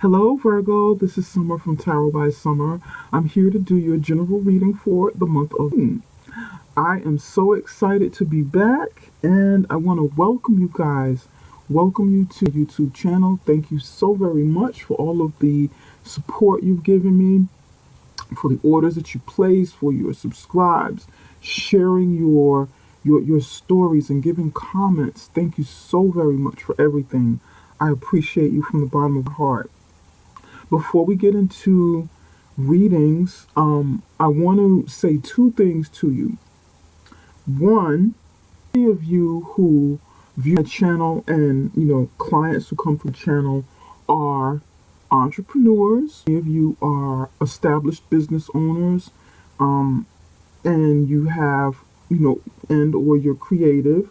Hello, Virgo. This is Summer from Tarot by Summer. I'm here to do your general reading for the month of June. I am so excited to be back, and I want to welcome you guys. Welcome you to the YouTube channel. Thank you so very much for all of the support you've given me, for the orders that you place, for your subscribes, sharing your stories and giving comments. Thank you so very much for everything. I appreciate you from the bottom of my heart. Before we get into readings, I want to say two things to you. One, many of you who view my channel and clients who come from the channel are entrepreneurs. Many of you are established business owners, and you have and or you're creative.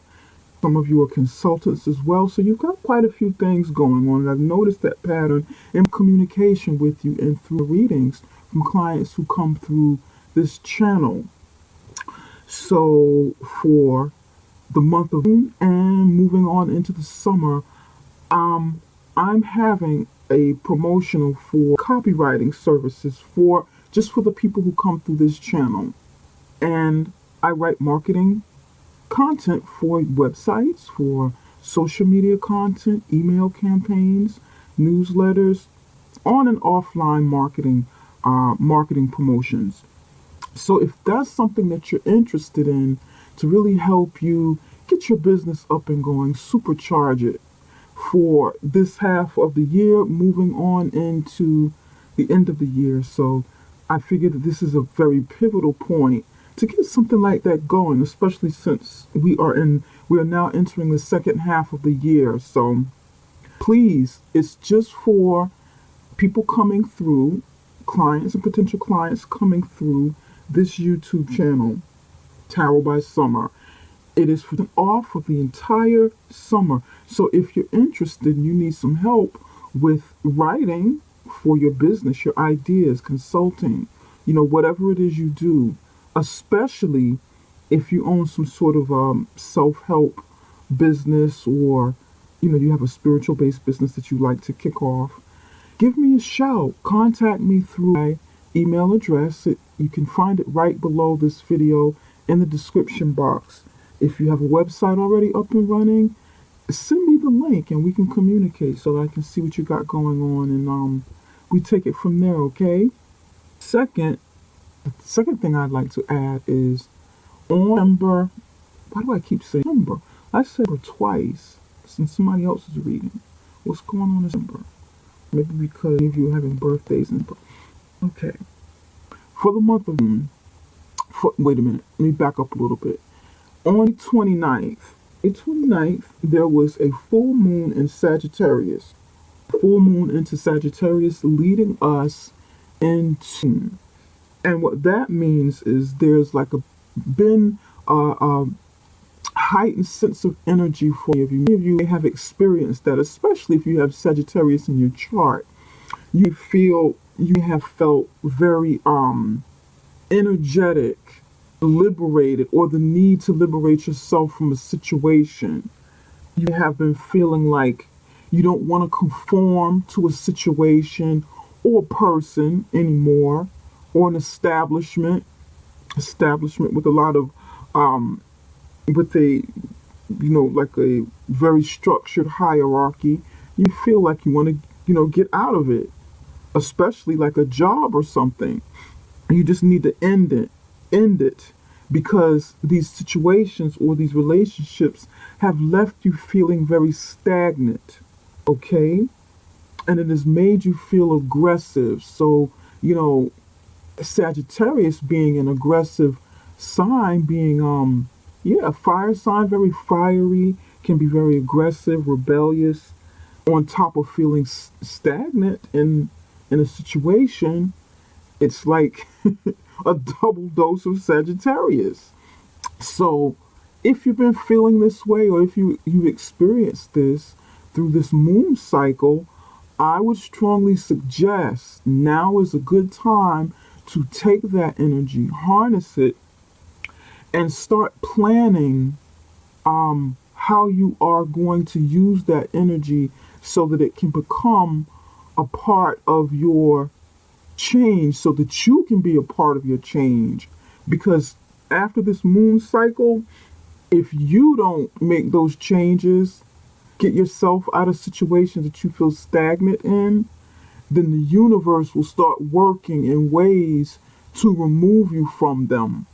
Some of you are consultants as well, so you've got quite a few things going on. And I've noticed that pattern in communication with you and through readings from clients who come through this channel. So for the month of June and moving on into the summer, I'm having a promotional for copywriting services for the people who come through this channel. And I write marketing content for websites, for social media content, email campaigns, newsletters, on and offline marketing promotions. So if that's something that you're interested in to really help you get your business up and going, supercharge it for this half of the year, moving on into the end of the year. So I figured that this is a very pivotal point to get something like that going, especially since we are now entering the second half of the year. So please, it's just for people coming through, clients and potential clients coming through this YouTube channel, Tarot by Summer. It is for the off of the entire summer. So if you're interested and you need some help with writing for your business, your ideas, consulting, whatever it is you do, especially if you own some sort of self-help business, or you have a spiritual based business that you like to kick off, give me a shout. Contact me through my email address. You can find it right below this video in the description box. If you have a website already up and running, send me the link and we can communicate so that I can see what you got going on, and we take it from there, okay? The second thing I'd like to add is on December, why do I keep saying December? I said December twice since somebody else is reading. What's going on in December? Maybe because many of you are having birthdays and okay. For the month of June, wait a minute, let me back up a little bit. On the 29th, there was a full moon in Sagittarius. Full moon into Sagittarius leading us into, and what that means is there's been a heightened sense of energy for you. Many of you may have experienced that, especially if you have Sagittarius in your chart. You have felt very energetic, liberated, or the need to liberate yourself from a situation. You have been feeling like you don't want to conform to a situation or person anymore, or an establishment with a lot of with a like a very structured hierarchy. You feel like you want to get out of it, especially like a job or something. You just need to end it because these situations or these relationships have left you feeling very stagnant, okay? And it has made you feel aggressive. So Sagittarius being an aggressive sign, being a fire sign, very fiery, can be very aggressive, rebellious, on top of feeling stagnant in a situation. It's like a double dose of Sagittarius. So if you've been feeling this way, or if you've experienced this through this moon cycle, I would strongly suggest now is a good time to take that energy, harness it, and start planning how you are going to use that energy so that it can become a part of your change so that you can be a part of your change. Because after this moon cycle, if you don't make those changes, get yourself out of situations that you feel stagnant in, then the universe will start working in ways to remove you from them,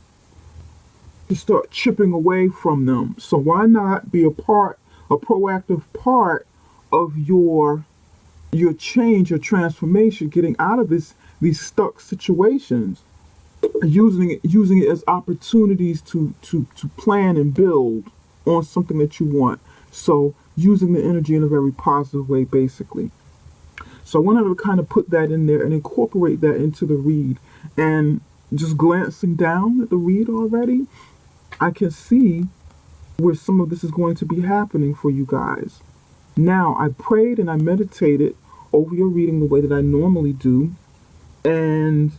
to start chipping away from them. So why not be a proactive part of your change, your transformation, getting out of these stuck situations, using it as opportunities to plan and build on something that you want. So using the energy in a very positive way, basically. So I wanted to kind of put that in there and incorporate that into the read. And just glancing down at the read already, I can see where some of this is going to be happening for you guys. Now, I prayed and I meditated over your reading the way that I normally do, and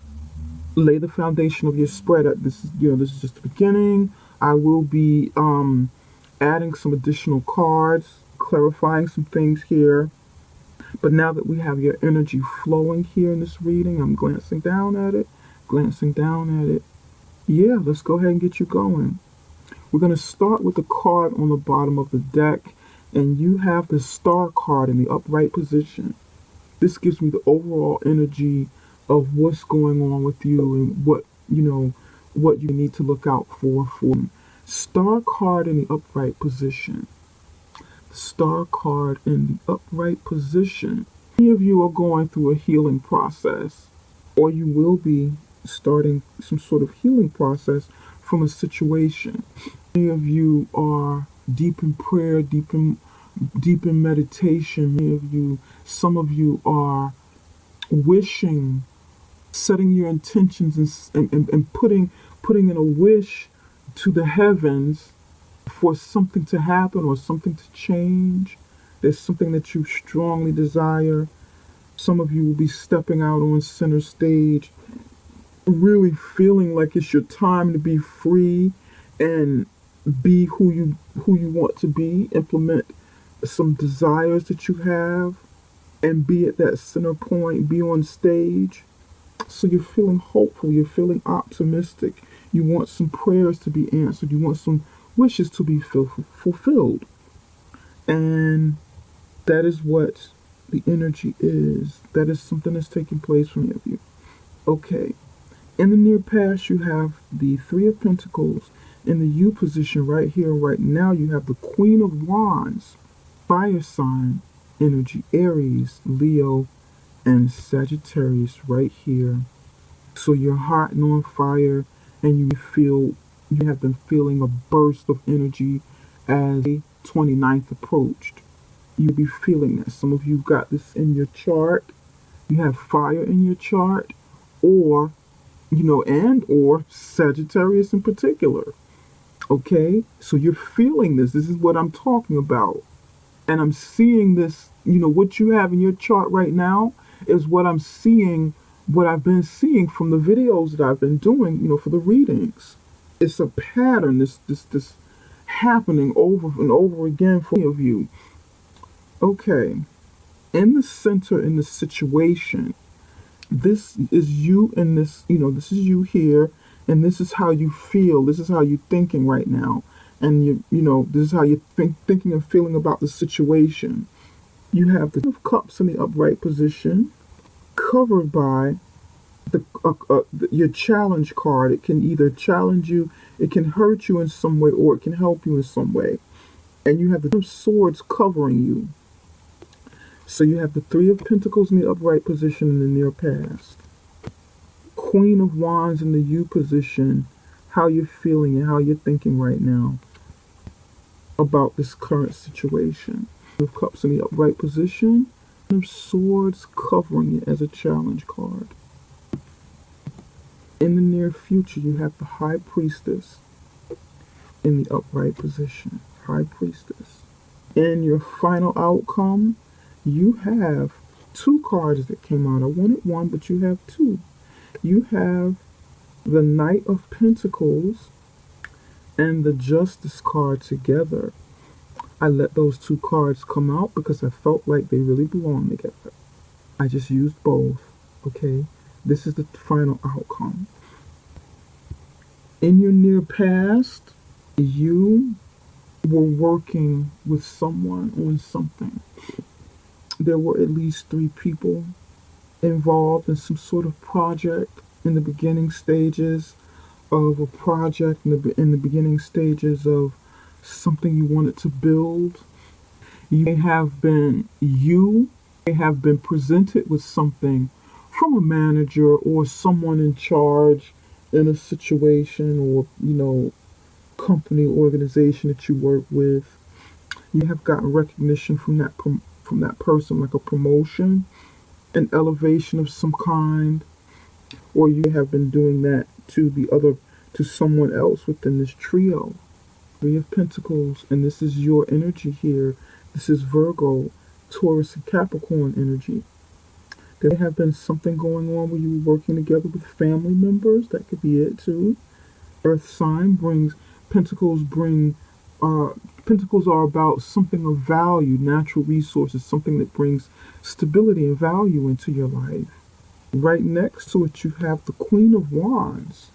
lay the foundation of your spread. This is just the beginning. I will be adding some additional cards, clarifying some things here. But now that we have your energy flowing here in this reading, I'm glancing down at it, glancing down at it. Yeah, let's go ahead and get you going. We're going to start with the card on the bottom of the deck, and you have the star card in the upright position. This gives me the overall energy of what's going on with you and what you need to look out for. Star card in the upright position. Star card in the upright position. Many of you are going through a healing process, or you will be starting some sort of healing process from a situation. Many of you are deep in prayer, deep in meditation. Some of you are wishing, setting your intentions and putting in a wish to the heavens for something to happen or something to change. There's something that you strongly desire. Some of you will be stepping out on center stage, really feeling like it's your time to be free and be who you want to be, implement some desires that you have, and be at that center point, be on stage. So you're feeling hopeful, you're feeling optimistic. You want some prayers to be answered. You want some wishes to be fulfilled. And that is what the energy is. That is something that's taking place for many of you. Okay. In the near past, you have the Three of Pentacles. In the U position right here, right now, you have the Queen of Wands. Fire sign energy, Aries, Leo, and Sagittarius right here. So you're hot and on fire, and you have been feeling a burst of energy as the 29th approached. You'll be feeling that. Some of you got this in your chart. You have fire in your chart, or or Sagittarius in particular. Okay, so you're feeling this. This is what I'm talking about. And I'm seeing this, what you have in your chart right now is what I'm seeing, what I've been seeing from the videos that I've been doing, for the readings. It's a pattern, this happening over and over again for many of you. Okay, in the center, in the situation, this is you in this, this is you here, and this is how you feel, this is how you're thinking right now. And this is how you're thinking and feeling about the situation. You have the Ten of Cups in the upright position, covered by your challenge card. It can either challenge you, it can hurt you in some way, or it can help you in some way. And you have the Ten of Swords covering you. So you have the Three of Pentacles in the upright position in the near past. Queen of Wands in the U position, how you're feeling and how you're thinking right now about this current situation. Of Cups in the upright position, and of Swords covering it as a challenge card. In the near future, you have the High Priestess in the upright position. High Priestess. In your final outcome, you have two cards that came out. I wanted one, but you have two. You have the Knight of Pentacles and the Justice card together. I let those two cards come out because I felt like they really belong together. I just used both. Okay, this is the final outcome. In your near past, you were working with someone on something. There were at least three people involved in some sort of project in the beginning stages of a project, in the beginning stages of something you wanted to build. You may have been presented with something from a manager or someone in charge in a situation, or company organization that you work with. You have gotten recognition from from that person, like a promotion, an elevation of some kind, or you have been doing that to someone else within this trio. Three of Pentacles, and this is your energy here. This is Virgo, Taurus, and Capricorn energy. There have been something going on where you were working together with family members. That could be it too. Earth sign brings Pentacles. Uh, Pentacles are about something of value, natural resources, something that brings stability and value into your life. Right next to it, you have the Queen of Wands,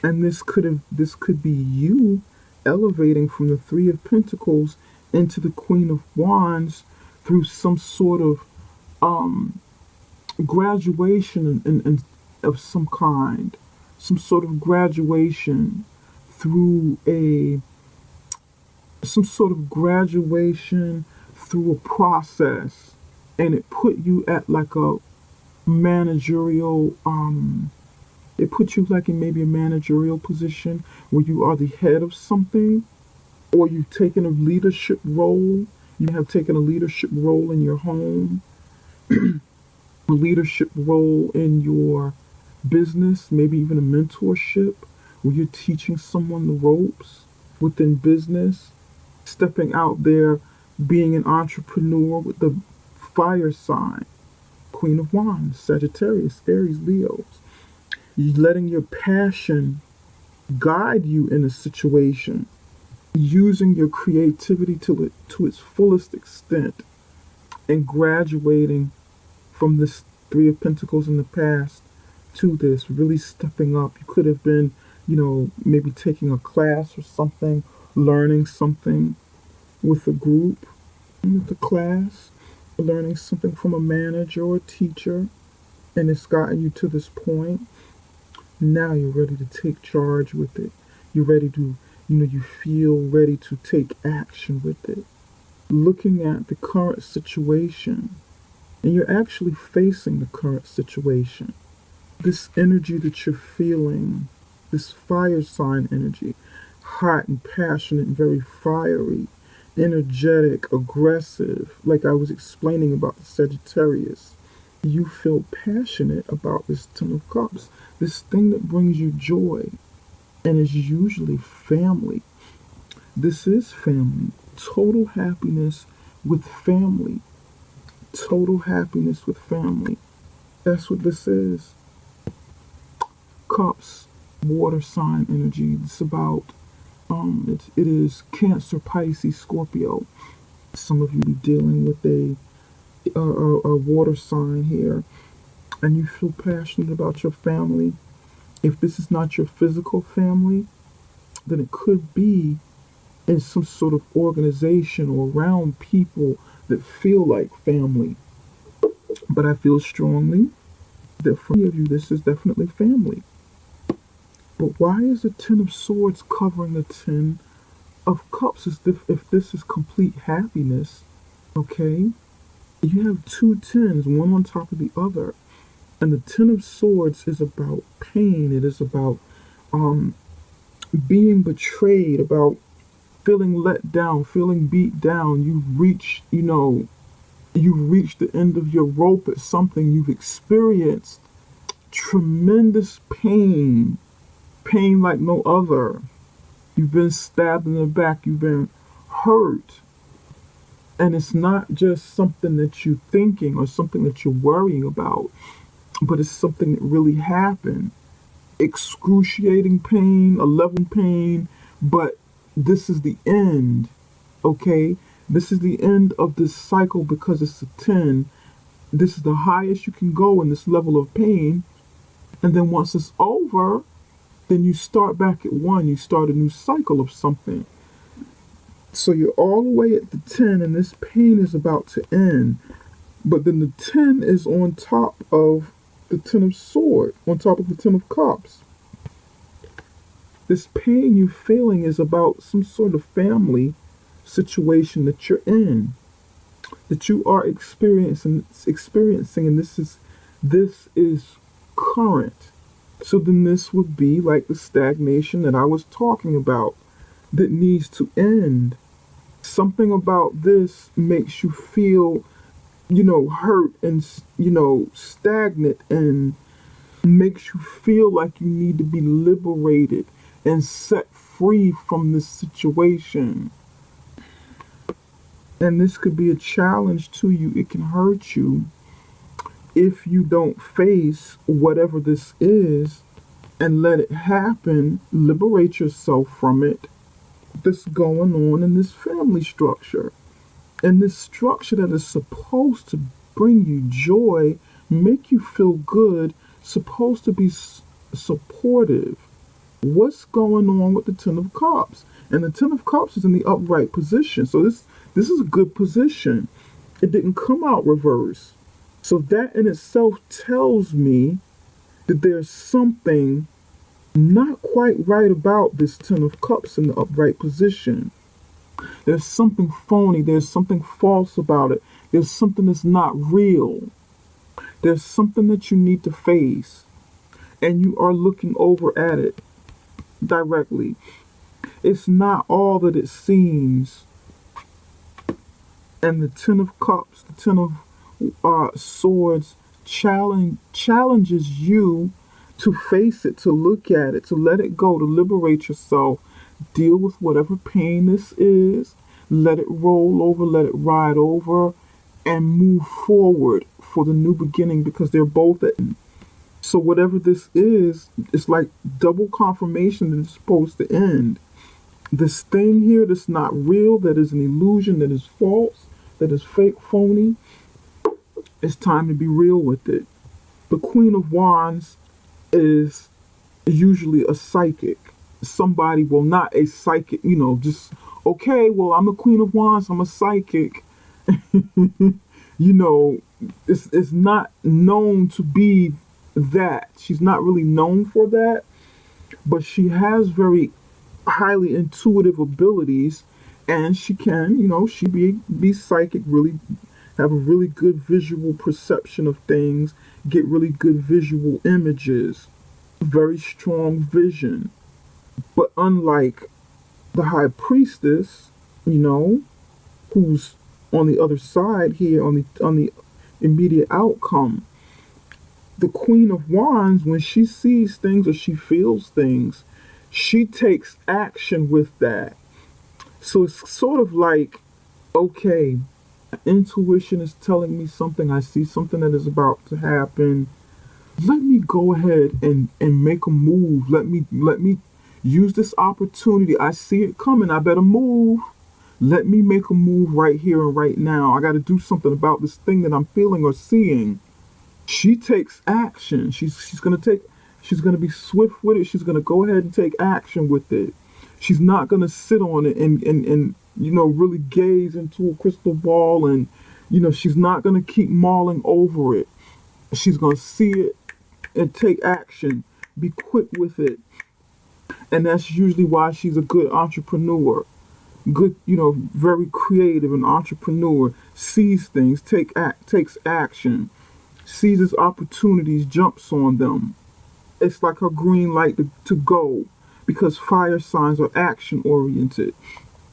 and this could be you elevating from the Three of Pentacles into the Queen of Wands through some sort of graduation of some kind, some sort of graduation through a some sort of graduation through a process, and it put you at like a managerial it puts you like in maybe a managerial position where you are the head of something, or you've taken a leadership role. You have taken a leadership role in your home, a leadership role in your business, maybe even a mentorship where you're teaching someone the ropes within business, stepping out there, being an entrepreneur with the fire sign, Queen of Wands, Sagittarius, Aries, Leos. You're letting your passion guide you in a situation, using your creativity to its fullest extent, and graduating from this Three of Pentacles in the past to this, really stepping up. You could have been, maybe taking a class or something, learning something with a group, with a class, learning something from a manager or a teacher, and it's gotten you to this point. Now you're ready to take charge with it. You're ready to, you feel ready to take action with it. Looking at the current situation, and you're actually facing the current situation. This energy that you're feeling, this fire sign energy, hot and passionate and very fiery, energetic, aggressive, like I was explaining about the Sagittarius. You feel passionate about this Ten of Cups, this thing that brings you joy, and is usually family. This is family. Total happiness with family. Total happiness with family. That's what this is. Cups, water sign energy. It's about, it is Cancer, Pisces, Scorpio. Some of you be dealing with a water sign here, and you feel passionate about your family. If this is not your physical family, then it could be in some sort of organization or around people that feel like family. But I feel strongly that for many of you, this is definitely family. But why is the Ten of Swords covering the Ten of Cups if this is complete happiness? Okay? You have two tens, one on top of the other. And the Ten of Swords is about pain. It is about being betrayed, about feeling let down, feeling beat down. You've reached the end of your rope at something. You've experienced tremendous pain, pain like no other. You've been stabbed in the back. You've been hurt. And it's not just something that you're thinking or something that you're worrying about, but it's something that really happened. Excruciating pain, a level pain, but this is the end, okay? This is the end of this cycle because it's a 10, This is the highest you can go in this level of pain. And then once it's over, then you start back at 1. You start a new cycle of something. So you're all the way at the 10, and this pain is about to end. But then the 10 is on top of the 10 of swords, on top of the 10 of cups. This pain you're feeling is about some sort of family situation that you're in, that you are experiencing, and this is current. So then this would be like the stagnation that I was talking about that needs to end. Something about this makes you feel, hurt and, stagnant, and makes you feel like you need to be liberated and set free from this situation. And this could be a challenge to you. It can hurt you if you don't face whatever this is and let it happen. Liberate yourself from it. That's going on in this family structure. And this structure that is supposed to bring you joy, make you feel good, supposed to be supportive. What's going on with the 10 of Cups? And the 10 of Cups is in the upright position. So this is a good position. It didn't come out reverse. So that in itself tells me that there's something not quite right about this 10 of Cups in the upright position. There's something phony. There's something false about it. There's something that's not real. There's something that you need to face. And you are looking over at it directly. It's not all that it seems. And the 10 of Cups, the 10 of Swords challenges you to face it, to look at it, to let it go, to liberate yourself, deal with whatever pain this is, let it roll over, let it ride over, and move forward for the new beginning, because they're both at. So whatever this is, it's like double confirmation that it's supposed to end. This thing here that's not real, that is an illusion, that is false, that is fake, phony, it's time to be real with it. The Queen of Wands is usually a psychic. Somebody, well, not a psychic, just, okay, well, I'm a Queen of Wands, I'm a psychic. It's not known to be that. She's not really known for that, but she has very highly intuitive abilities, and she can, she be psychic, really have a really good visual perception of things, get really good visual images, very strong vision. But unlike the High Priestess, who's on the other side here, on the immediate outcome, the Queen of Wands, when she sees things or she feels things, she takes action with that. So it's sort of like, okay, intuition is telling me something. I see something that is about to happen. Let me go ahead and make a move. Let me use this opportunity. I see it coming. I better move. Let me make a move right here and right now. I got to do something about this thing that I'm feeling or seeing. She takes action. She's gonna be swift with it. She's gonna go ahead and take action with it. She's not gonna sit on it and really gaze into a crystal ball, and she's not gonna keep mulling over it. She's gonna see it and take action. Be quick with it. And that's usually why she's a good entrepreneur. Good, very creative, an entrepreneur, sees things, takes action, seizes opportunities, jumps on them. It's like her green light to go, because fire signs are action oriented.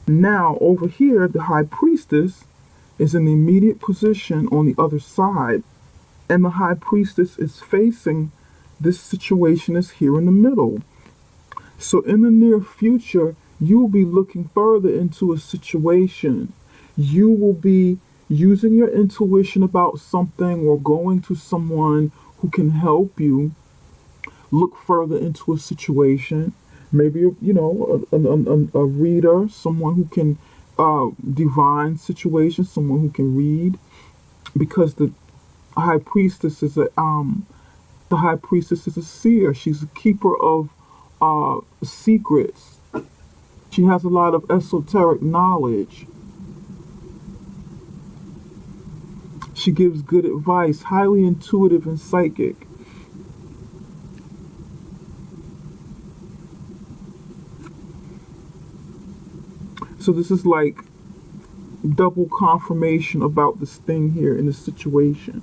Now over here, the High Priestess is in the immediate position on the other side, and the High Priestess is facing this situation that's here in the middle. So in the near future, you will be looking further into a situation. You will be using your intuition about something, or going to someone who can help you look further into a situation. Maybe a reader, someone who can divine situations, someone who can read, because the A high priestess is a the high priestess is a seer. She's a keeper of secrets. She has a lot of esoteric knowledge. She gives good advice, highly intuitive and psychic. So this is like double confirmation about this thing here in this situation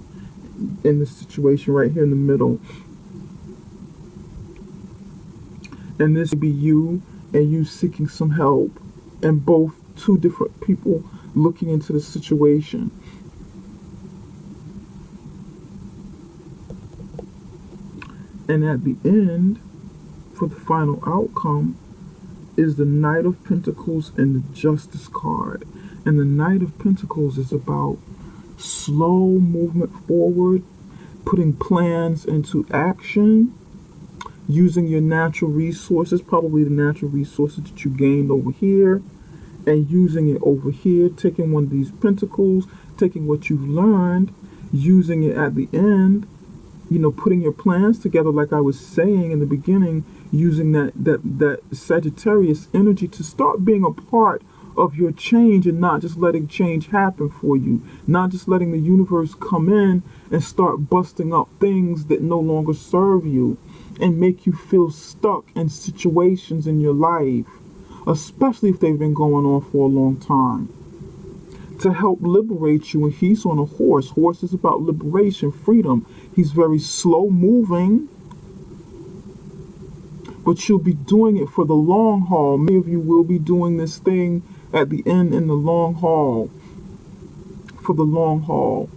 right here in the middle. And this would be you and you seeking some help, and both two different people looking into the situation. And at the end, for the final outcome, is the Knight of Pentacles and the Justice card. And the Knight of Pentacles is about slow movement forward, putting plans into action, using your natural resources, probably the natural resources that you gained over here, and using it over here, taking one of these pentacles, taking what you've learned, using it at the end, putting your plans together like I was saying in the beginning, using that Sagittarius energy to start being a part of your change and not just letting change happen for you, not just letting the universe come in and start busting up things that no longer serve you and make you feel stuck in situations in your life, especially if they've been going on for a long time. To help liberate you, and he's on a horse. Horse is about liberation, freedom. He's very slow moving, but you'll be doing it for the long haul. Many of you will be doing this thing at the end in the long haul, for the long haul.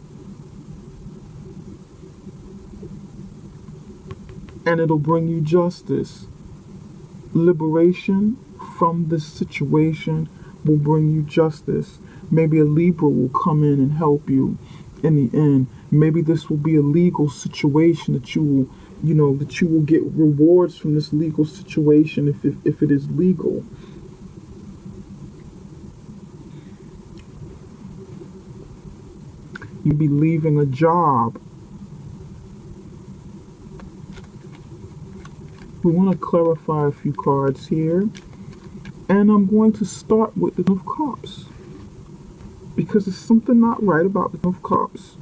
And it'll bring you justice. Liberation from this situation will bring you justice. Maybe a Libra will come in and help you in the end. Maybe this will be a legal situation that you will get rewards from this legal situation if it is legal. You'll be leaving a job. We want to clarify a few cards here. And I'm going to start with the Ten of Cups, because there's something not right about the Ten of Cups.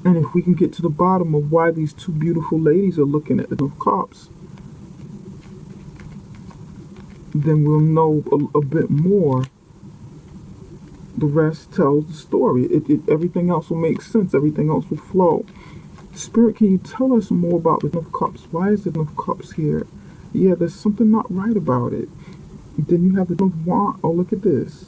And if we can get to the bottom of why these two beautiful ladies are looking at the Ten of Cups, then we'll know a bit more. The rest tells the story. Everything else will make sense. Everything else will flow. Spirit, can you tell us more about the Ten of Cups? Why is the Ten of Cups here? Yeah, there's something not right about it. Then you have the Ten of Wands. Oh, look at this.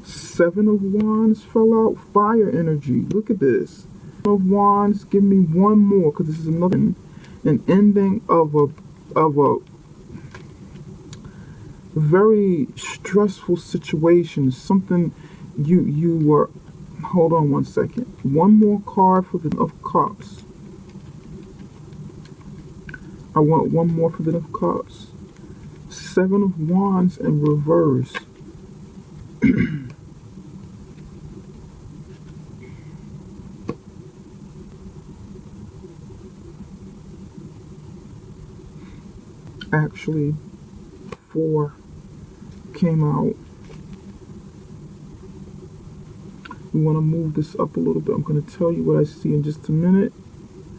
Seven of Wands fell out. Fire energy. Look at this. Ten of Wands. Give me one more, because this is another an ending of a very stressful situation. Something you were. Hold on one second. One more card for the Ten of Cups. I want one more for the Ten of Cups. Seven of Wands in reverse. Actually, 4 came out. We want to move this up a little bit. I'm going to tell you what I see in just a minute.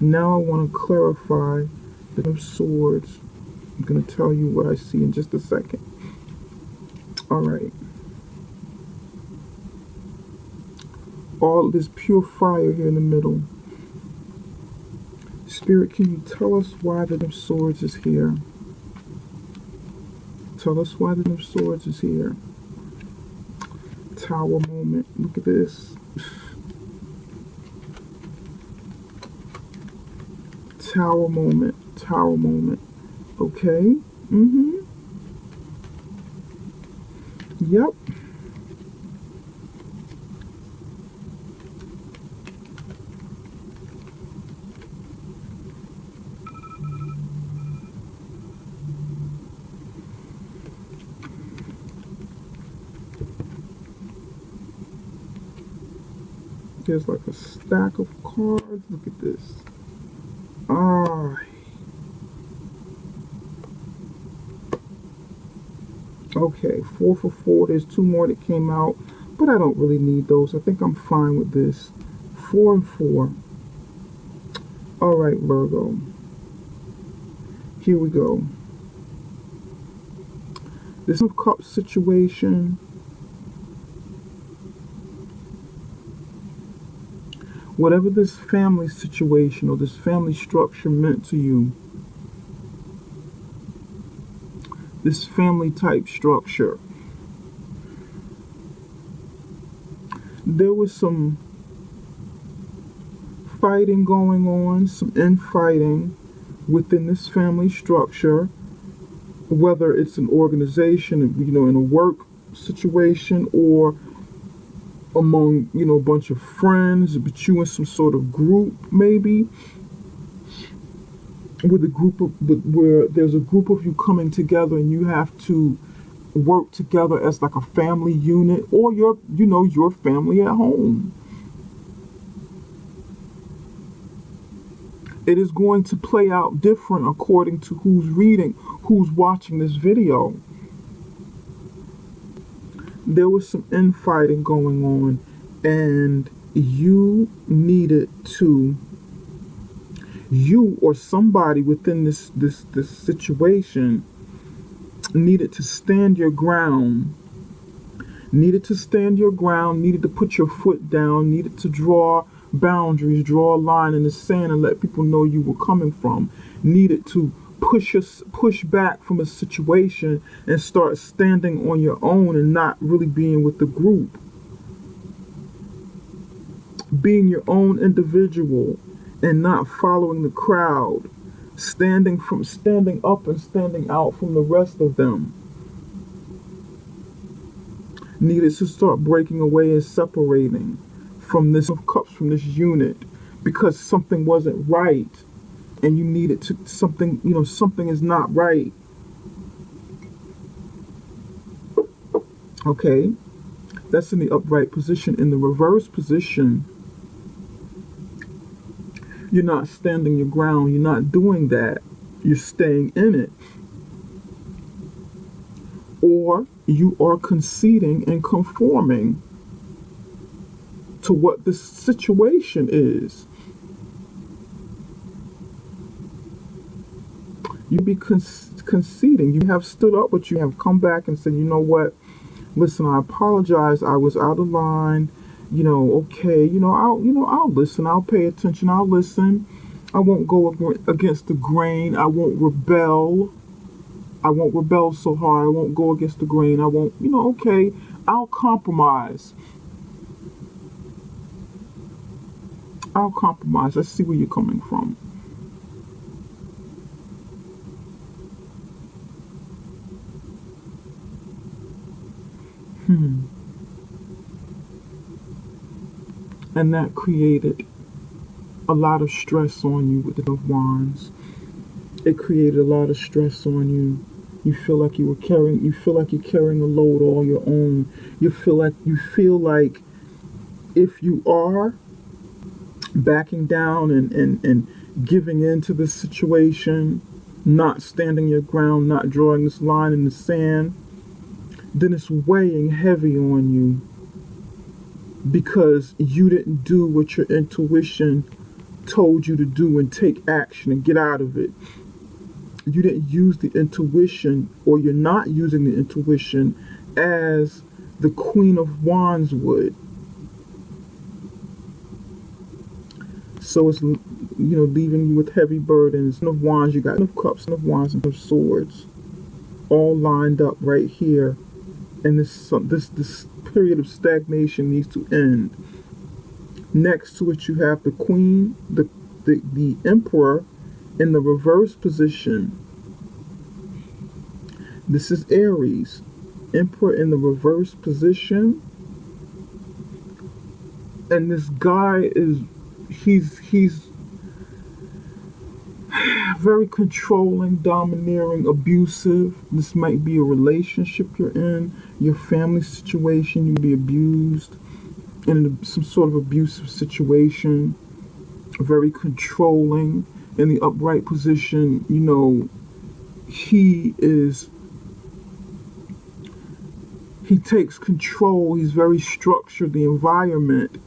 Now I want to clarify the Ten of Swords. I'm going to tell you what I see in just a second. Alright. All this pure fire here in the middle. Spirit, can you tell us why the Ten of Swords is here? Tell us why the Ten of Swords is here. Tower moment. Look at this. Tower moment. Tower moment. Okay. Yep. Here's like a stack of cards. Look at this. Ah, okay, 4 for 4. There's 2 more that came out, but I don't really need those. I think I'm fine with this. 4 and 4. All right, Virgo. Here we go. This of Cups situation. Whatever this family situation or this family structure meant to you, this family type structure, there was some fighting going on, some infighting within this family structure, whether it's an organization, in a work situation, or among, a bunch of friends, but you in some sort of group, maybe, where there's a group of you coming together and you have to work together as like a family unit, or your family at home. It is going to play out different according to who's watching this video. There was some infighting going on, and you or somebody within this situation needed to stand your ground, needed to put your foot down, needed to draw boundaries, draw a line in the sand and let people know you were coming from, needed to push back from a situation and start standing on your own and not really being with the group, being your own individual and not following the crowd, standing up and standing out from the rest of them. Needed to start breaking away and separating from this of Cups, from this unit, because something wasn't right, and you needed to something is not right. Okay, that's in the upright position. In the reverse position, you're not standing your ground, you're not doing that, you're staying in it, or you are conceding and conforming to what the situation is. You be conceding. You have stood up, but you have come back and said, you know what? Listen, I apologize. I was out of line. Okay. I'll listen. I'll pay attention. I'll listen. I won't go against the grain. I won't rebel. I won't rebel so hard. I won't go against the grain. I won't. Okay. I'll compromise. I see where you're coming from. And that created a lot of stress on you with the Of Wands. It created a lot of stress on you. You feel like you're carrying a load all your own. You feel like if you are backing down and giving in to this situation, not standing your ground, not drawing this line in the sand, then it's weighing heavy on you because you didn't do what your intuition told you to do and take action and get out of it. You didn't use the intuition, or you're not using the intuition as the Queen of Wands would. So it's leaving you with heavy burdens. Of Wands, you got of Cups, of Wands, and of Swords, all lined up right here. And this period of stagnation needs to end. Next to it, you have the Queen, the Emperor, in the reverse position. This is Aries. Emperor in the reverse position. And this guy he's very controlling, domineering, abusive. This might be a relationship you're in, your family situation, you be abused. in some sort of abusive situation, very controlling. In the upright position, he is he takes control. He's very structured. The environment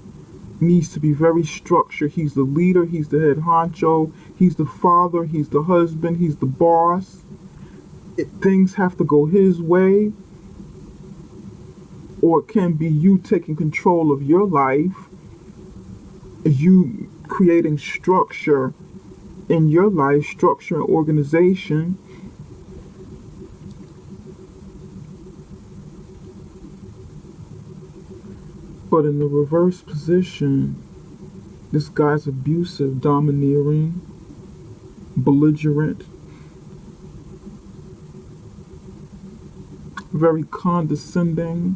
needs to be very structured. He's the leader, he's the head honcho, he's the father, he's the husband, he's the boss. Things have to go his way, or it can be you taking control of your life, you creating structure in your life, structure and organization. But in the reverse position, this guy's abusive, domineering, belligerent, very condescending.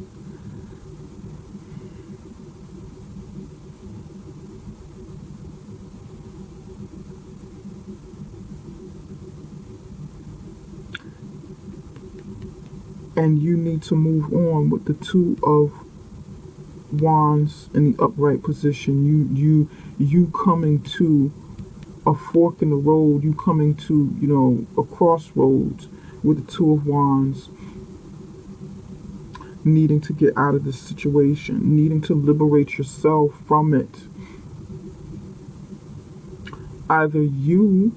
And you need to move on with the Two of Wands in the upright position. You coming to a fork in the road. You coming to, a crossroads with the Two of Wands. Needing to get out of this situation. Needing to liberate yourself from it. Either you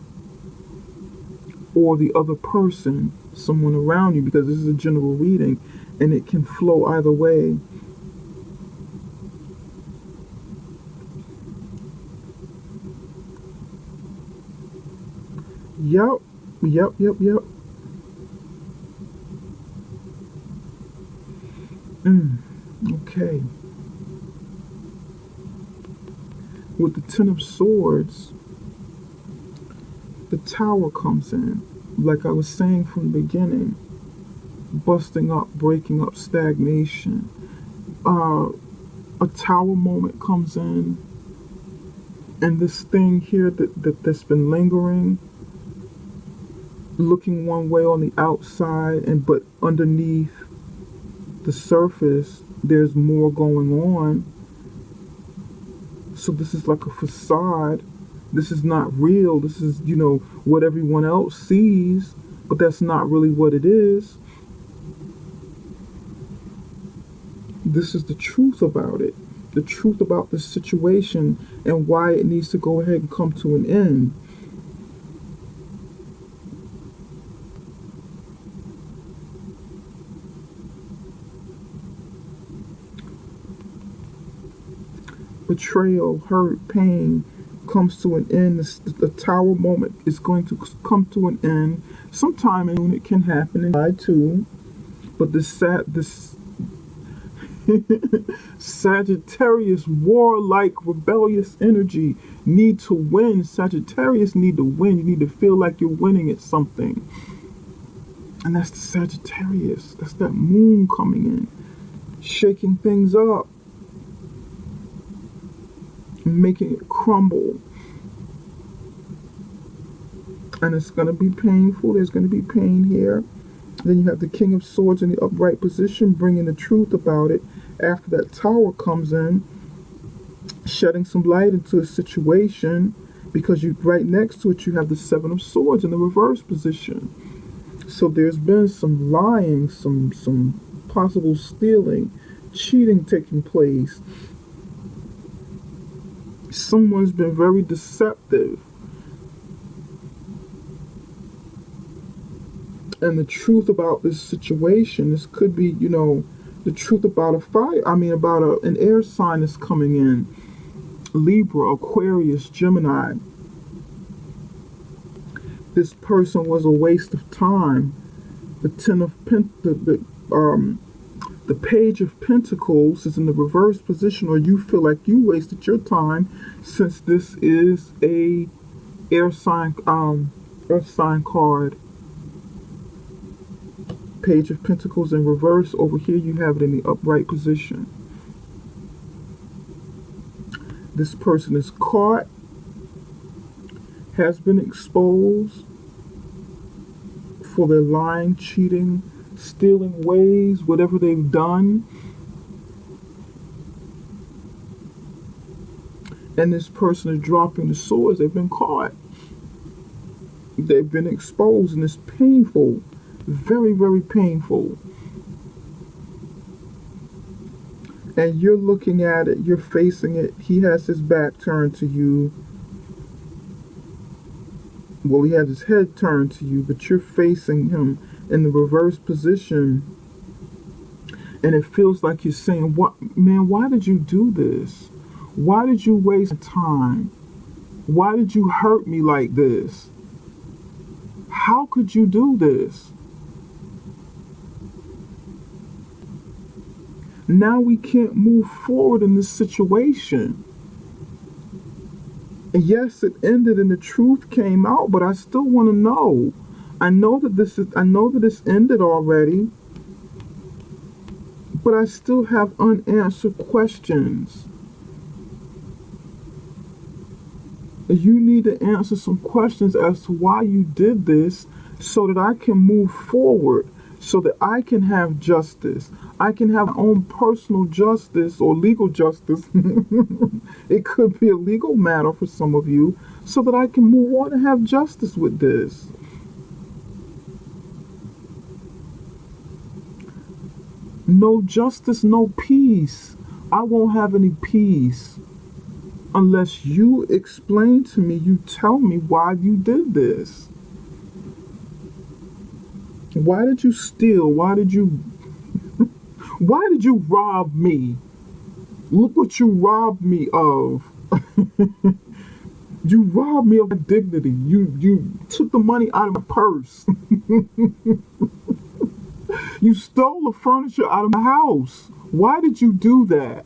or the other person, someone around you, because this is a general reading and it can flow either way. Yep. Okay. With the Ten of Swords, the Tower comes in. Like I was saying from the beginning, busting up, breaking up stagnation. A Tower moment comes in, and this thing here that's been lingering, looking one way on the outside, but underneath the surface there's more going on. So this is like a facade. This is not real. This is, what everyone else sees, but that's not really what it is. This is the truth about it. The truth about this situation and why it needs to go ahead and come to an end. Betrayal, hurt, pain comes to an end. The Tower moment is going to come to an end. Sometime in it can happen in July too. But this Sagittarius, warlike, rebellious energy need to win. Sagittarius need to win. You need to feel like you're winning at something. And that's the Sagittarius. That's that moon coming in, shaking things up, making it crumble. And it's going to be painful. There's going to be pain here. Then you have the King of Swords in the upright position, bringing the truth about it. After that Tower comes in, shedding some light into a situation, because right next to it you have the Seven of Swords in the reverse position. So there's been some lying, some possible stealing, cheating taking place. Someone's been very deceptive. And the truth about this situation, this could be, the truth about about an air sign that's coming in. Libra, Aquarius, Gemini. This person was a waste of time. The the Page of Pentacles is in the reverse position, or you feel like you wasted your time, since this is a earth sign card. Page of Pentacles in reverse. Over here you have it in the upright position. This person is caught, has been exposed for their lying, cheating, stealing ways, whatever they've done. And this person is dropping the swords. They've been caught. They've been exposed, and it's painful. Very, very painful. And you're looking at it, you're facing it. He has his back turned to you. Well, he has his head turned to you, but you're facing him in the reverse position. And it feels like you're saying, "What, man, why did you do this? Why did you waste time? Why did you hurt me like this? How could you do this?" Now we can't move forward in this situation. And yes, it ended and the truth came out, but I still want to know. I know that it's ended already, but I still have unanswered questions. You need to answer some questions as to why you did this so that I can move forward, so that I can have justice. I can have my own personal justice or legal justice. It could be a legal matter for some of you, so that I can move on and have justice with this. No justice, no peace. I won't have any peace unless you explain to me, you tell me why you did this. Why did you steal? Why did you rob me? Look what you robbed me of. You robbed me of my dignity. You took the money out of my purse. You stole the furniture out of my house. Why did you do that?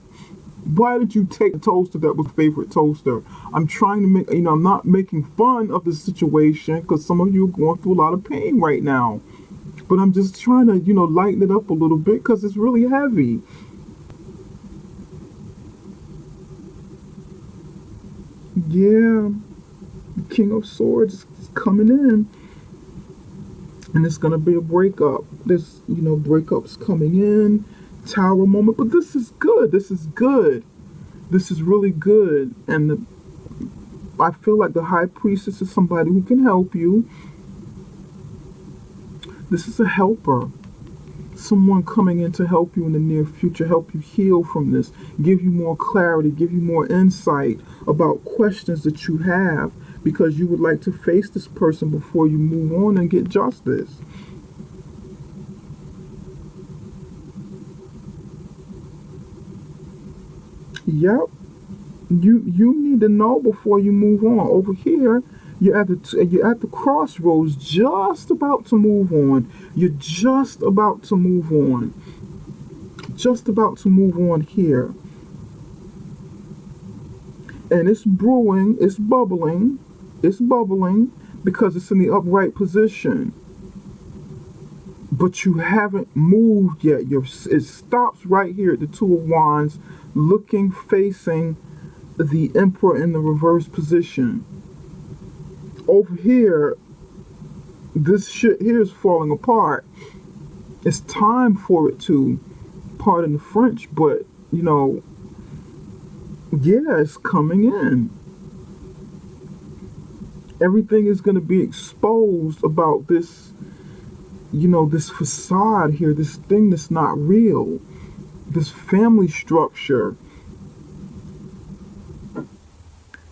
Why did you take a toaster that was favorite toaster? I'm trying to make, I'm not making fun of the situation because some of you are going through a lot of pain right now. But I'm just trying to, lighten it up a little bit because it's really heavy. Yeah, the King of Swords is coming in. And it's going to be a breakup. This, breakup's coming in. Tower moment. But this is good. This is good. This is really good. And I feel like the High Priestess is somebody who can help you. This is a helper. Someone coming in to help you in the near future, help you heal from this, give you more clarity, give you more insight about questions that you have, because you would like to face this person before you move on and get justice. Yep. You need to know before you move on. Over here, you're at the crossroads, just about to move on. You're just about to move on. Just about to move on here. And it's brewing, it's bubbling because it's in the upright position. But you haven't moved yet. It stops right here at the Two of Wands, looking, facing the Emperor in the reverse position. Over here, this shit here is falling apart. It's time for it to, pardon the French, but, yeah, it's coming in. Everything is going to be exposed about this, this facade here, this thing that's not real, this family structure.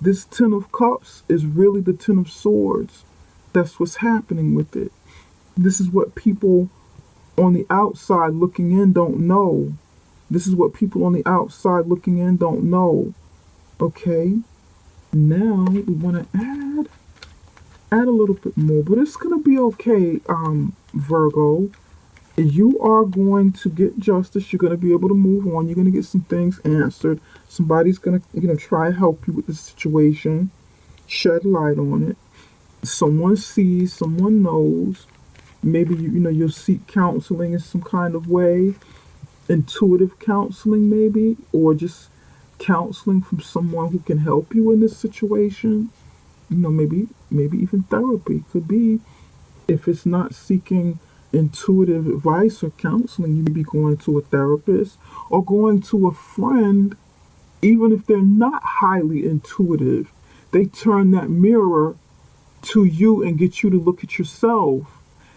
This Ten of Cups is really the Ten of Swords. That's what's happening with it. This is what people on the outside looking in don't know. This is what people on the outside looking in don't know. Okay? Now we want to add a little bit more, but it's going to be okay, Virgo. You are going to get justice. You're going to be able to move on. You're going to get some things answered. Somebody's going to, try to help you with the situation, shed light on it. Someone sees, someone knows. Maybe you'll seek counseling in some kind of way, intuitive counseling maybe, or just counseling from someone who can help you in this situation. Maybe even therapy could be. If it's not seeking intuitive advice or counseling, you may be going to a therapist or going to a friend Even if they're not highly intuitive, they turn that mirror to you and get you to look at yourself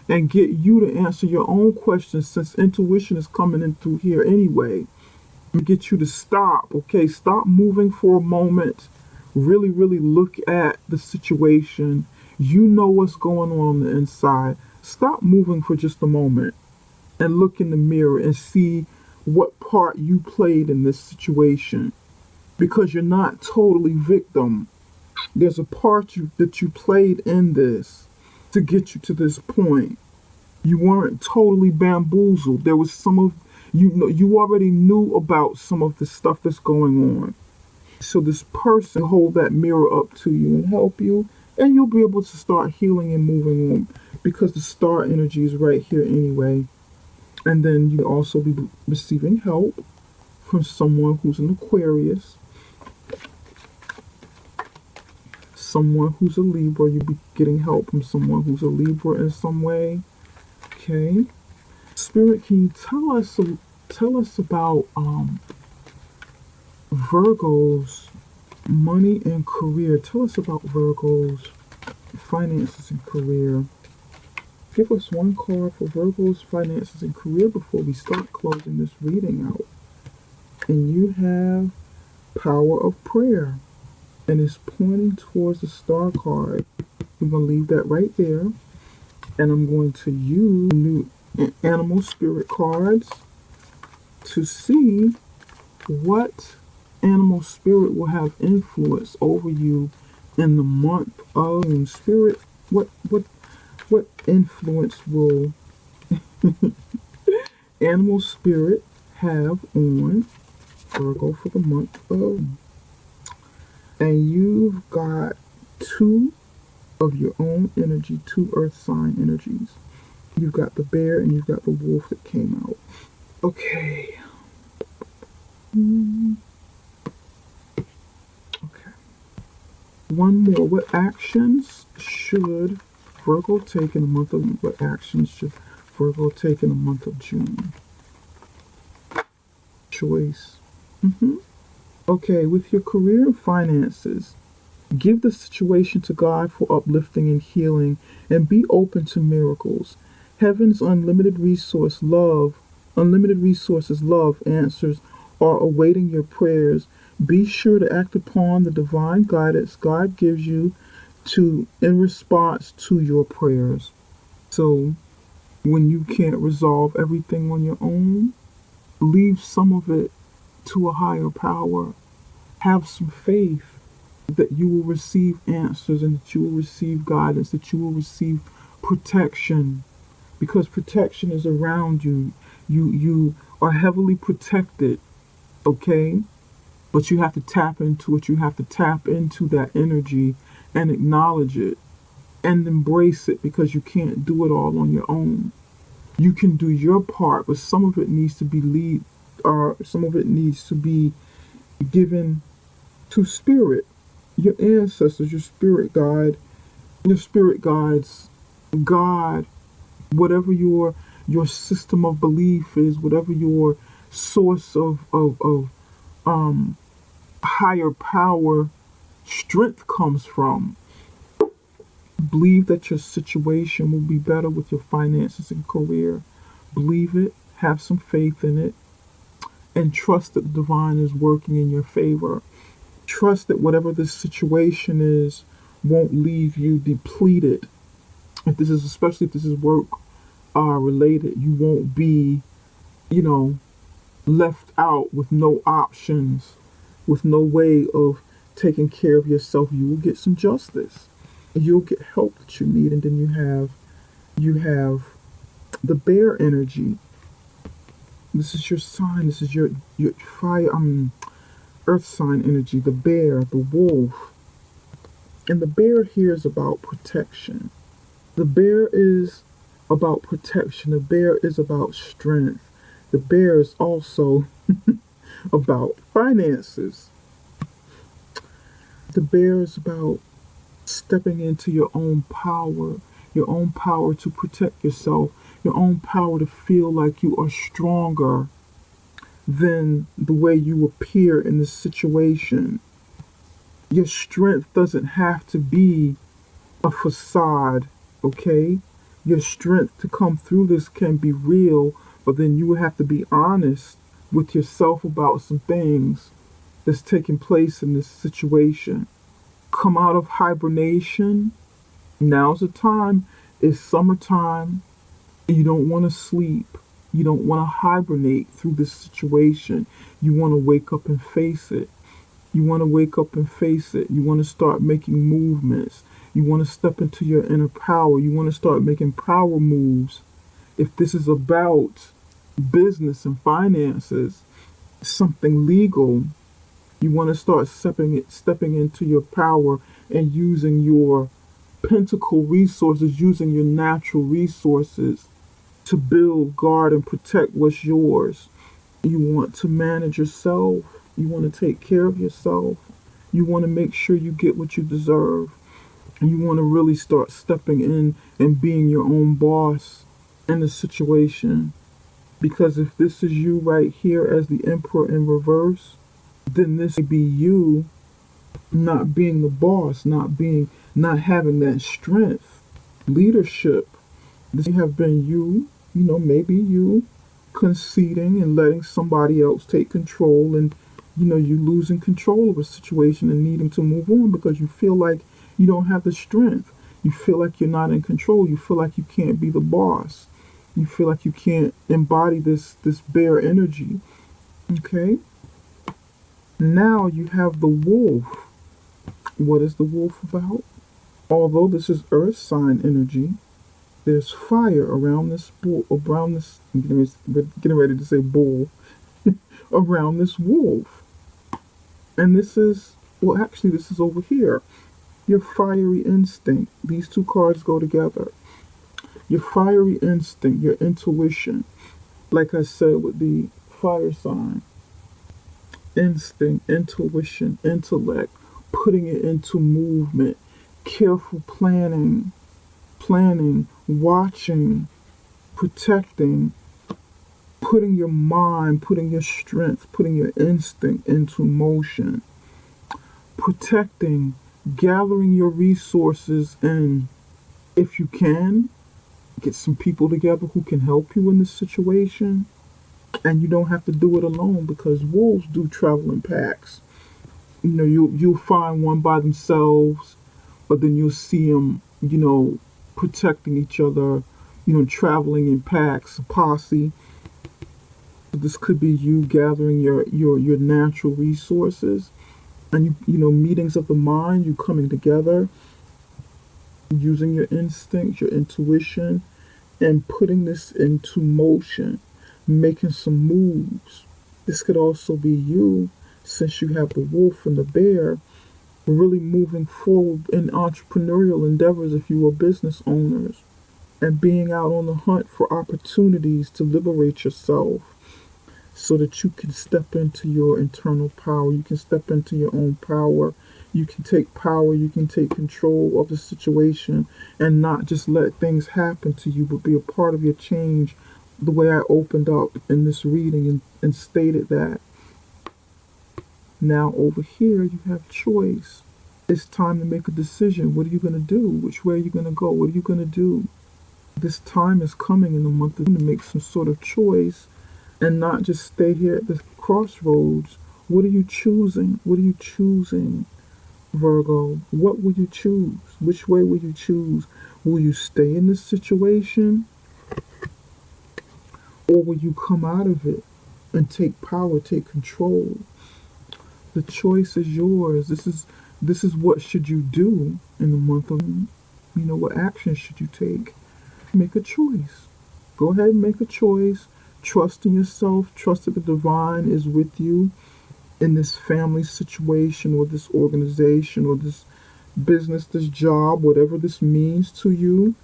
and get you to answer your own questions, since intuition is coming in through here anyway. And get you to stop, okay? Stop moving for a moment. Really, really look at the situation. You know what's going on the inside. Stop moving for just a moment and look in the mirror and see what part you played in this situation, because you're not totally victim. There's a part that you played in this to get you to this point. You weren't totally bamboozled. There was some of you already knew about some of the stuff that's going on. So this person hold that mirror up to you and help you, and you'll be able to start healing and moving on, because the star energy is right here anyway. And then you also be receiving help from someone who's an Aquarius, someone who's a Libra. You'll be getting help from someone who's a Libra in some way. Okay. Spirit, can you tell us about Virgo's money and career? Tell us about Virgo's finances and career. Give us one card for Virgo's finances and career before we start closing this reading out. And you have Power of Prayer, and it's pointing towards the star card. We're going to leave that right there. And I'm going to use new animal spirit cards to see what animal spirit will have influence over you in the month of June. Spirit, what influence will animal spirit have on Virgo for the month of? And you've got two of your own energy, two earth sign energies. You've got the bear and you've got the wolf that came out. Okay. Okay. One more. What actions should Virgo take in the month of, what actions should Virgo take in the month of June? Choice. Okay, with your career and finances, give the situation to God for uplifting and healing, and be open to miracles. Heaven's unlimited resources, love answers are awaiting your prayers. Be sure to act upon the divine guidance God gives you in response to your prayers. So when you can't resolve everything on your own, leave some of it to a higher power. Have some faith that you will receive answers, and that you will receive guidance, that you will receive protection, because protection is around you. You are heavily protected, okay? But you have to tap into it. You have to tap into that energy and acknowledge it and embrace it, because you can't do it all on your own. You can do your part, but some of it needs to be some of it needs to be given to spirit, your ancestors, your spirit guides, God, whatever your system of belief is, whatever your source of higher power strength comes from. Believe that your situation will be better with your finances and career. Believe it, have some faith in it, and trust that the divine is working in your favor. Trust that whatever this situation is won't leave you depleted. Especially if this is work related, you won't be, left out with no options, with no way of taking care of yourself. You will get some justice. You'll get help that you need, and then you have the bear energy. This is your sign. This is your fire, earth sign energy. The bear, the wolf, and the bear here is about protection. The bear is about protection. The bear is about strength. The bear is also about finances. The bear is about stepping into your own power to protect yourself, your own power to feel like you are stronger than the way you appear in this situation. Your strength doesn't have to be a facade, okay? Your strength to come through this can be real, but then you have to be honest with yourself about some things that's taking place in this situation. Come out of hibernation. Now's the time. It's summertime. You don't want to sleep. You don't want to hibernate through this situation. You want to wake up and face it. You want to wake up and face it. You want to start making movements. You want to step into your inner power. You want to start making power moves. If this is about business and finances, something legal, you want to start stepping into your power and using your pentacle resources, using your natural resources to build, guard, and protect what's yours. You want to manage yourself. You want to take care of yourself. You want to make sure you get what you deserve. And you want to really start stepping in and being your own boss in the situation. Because if this is you right here as the Emperor in reverse, then this would be you not being the boss, not having that strength, leadership. This may have been you, maybe you conceding and letting somebody else take control, and you losing control of a situation and needing to move on because you feel like you don't have the strength. You feel like you're not in control. You feel like you can't be the boss. You feel like you can't embody this bear energy. Okay? Now you have the wolf. What is the wolf about? Although this is earth sign energy, there's fire around this bull, around this, I'm getting ready to say bull, around this wolf. And this is, well, actually, this is over here. Your fiery instinct. These two cards go together. Your fiery instinct, your intuition. Like I said with the fire sign. Instinct, intuition, intellect, putting it into movement, careful planning, watching, protecting, putting your mind, putting your strength, putting your instinct into motion, protecting, gathering your resources, and if you can, get some people together who can help you in this situation. And you don't have to do it alone because wolves do travel in packs. You'll find one by themselves, but then you'll see them, protecting each other, traveling in packs, a posse. This could be you gathering your natural resources, and meetings of the mind, you coming together, using your instincts, your intuition, and putting this into motion, making some moves. This could also be you, since you have the wolf and the bear, really moving forward in entrepreneurial endeavors if you are business owners, and being out on the hunt for opportunities to liberate yourself so that you can step into your internal power. You can step into your own power. You can take power. You can take control of the situation and not just let things happen to you, but be a part of your change, the way I opened up in this reading and stated that. Now over here you have choice. It's time to make a decision. What are you going to do? Which way are you going to go? What are you going to do? This time is coming in the month of June to make some sort of choice and not just stay here at the crossroads. What are you choosing? What are you choosing, Virgo? What will you choose? Which way will you choose? Will you stay in this situation? Or will you come out of it and take power, take control? The choice is yours. This is what should you do in the month of June. What action should you take? Make a choice. Go ahead and make a choice. Trust in yourself. Trust that the divine is with you in this family situation or this organization or this business, this job, whatever this means to you,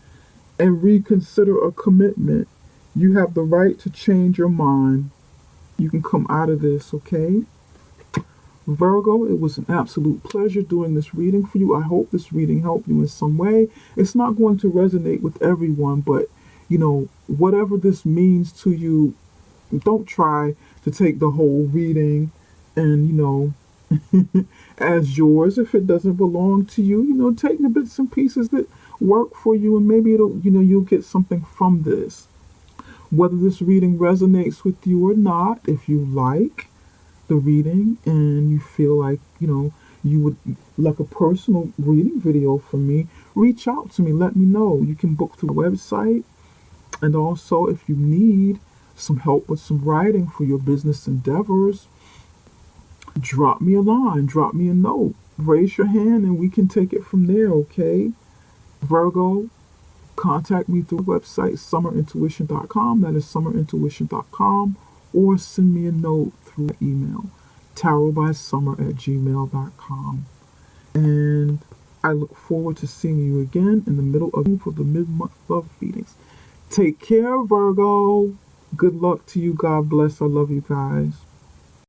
and reconsider a commitment. You have the right to change your mind. You can come out of this, okay? Virgo, it was an absolute pleasure doing this reading for you. I hope this reading helped you in some way. It's not going to resonate with everyone, but whatever this means to you, don't try to to take the whole reading and, as yours. If it doesn't belong to you, take the bits and pieces that work for you, and maybe you'll get something from this. Whether this reading resonates with you or not, if you like the reading and you feel like, you would like a personal reading video from me, reach out to me, let me know. You can book through the website. And also, if you need some help with some writing for your business endeavors, drop me a line, drop me a note, raise your hand, and we can take it from there, okay? Virgo, contact me through the website summerintuition.com. That is summerintuition.com. Or send me a note through email, tarotbysummer@gmail.com. And I look forward to seeing you again in the middle of for the mid-month love readings. Take care, Virgo. Good luck to you. God bless. I love you guys.